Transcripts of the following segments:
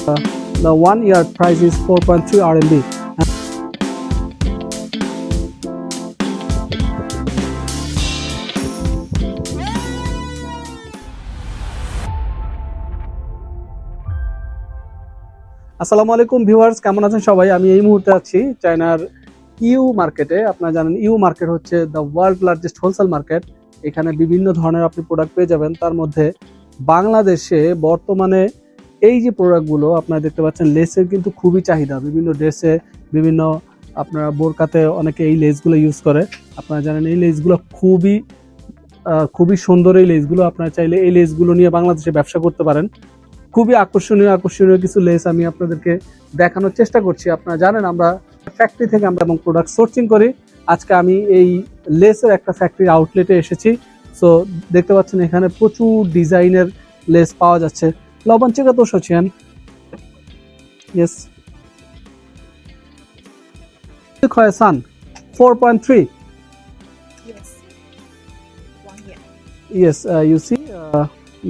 The 1 yard price is 4.3 RMB. আসসালামু আলাইকুম viewers, কেমন আছেন সবাই? আমি এই মুহূর্তে আছি চায়নার ইউ মার্কেটে। আপনারা জানেন ইউ মার্কেট হচ্ছে the world largest wholesale market. এখানে বিভিন্ন ধরনের আপনি প্রোডাক্ট পেয়ে যাবেন। তার মধ্যে বাংলাদেশে বর্তমানে এই যে প্রোডাক্টগুলো আপনারা দেখতে পাচ্ছেন, লেসের কিন্তু খুবই চাহিদা। বিভিন্ন ড্রেসে, বিভিন্ন আপনারা বোরকাতে অনেকে এই লেসগুলো ইউজ করে। আপনারা জানেন এই লেসগুলো খুবই সুন্দর। এই লেসগুলো আপনারা চাইলে এই লেসগুলো নিয়ে বাংলাদেশে ব্যবসা করতে পারেন। খুবই আকর্ষণীয় কিছু লেস আমি আপনাদেরকে দেখানোর চেষ্টা করছি। আপনারা জানেন আমরা ফ্যাক্টরি থেকে আমরা এবং প্রোডাক্ট সোর্সিং করি। আজকে আমি এই লেসের একটা ফ্যাক্টরি আউটলেটে এসেছি। সো দেখতে পাচ্ছেন এখানে প্রচুর ডিজাইনের লেস পাওয়া যাচ্ছে। লবণ চেকা তো সচিয়ান, yes San 4.3, yes, you see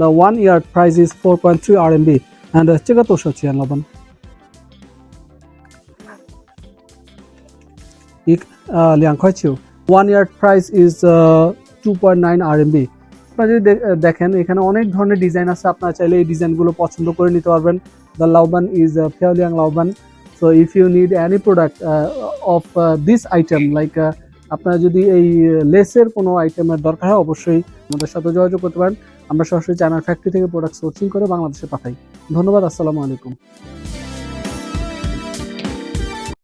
the 1 yard price is 4.3 RMB and check out the Chian Laban. Liang Koichu 1 yard price is 2.9 RMB. আপনারা যদি দেখেন এখানে অনেক ধরনের ডিজাইন আছে। আপনারা চাইলে এই ডিজাইনগুলো পছন্দ করে নিতে পারবেন। The Lauban is Liang Lauban. So if you need any product of this item like আপনারা যদি এই লেসের কোনো আইটেমের দরকার হয় অবশ্যই আমাদের সাথে যোগাযোগ করতে পারেন। আমরা সরাসরি চায়নার ফ্যাক্টরি থেকে প্রোডাক্ট সোর্সিং করে বাংলাদেশে পাঠাই। ধন্যবাদ, আসসালামু আলাইকুম।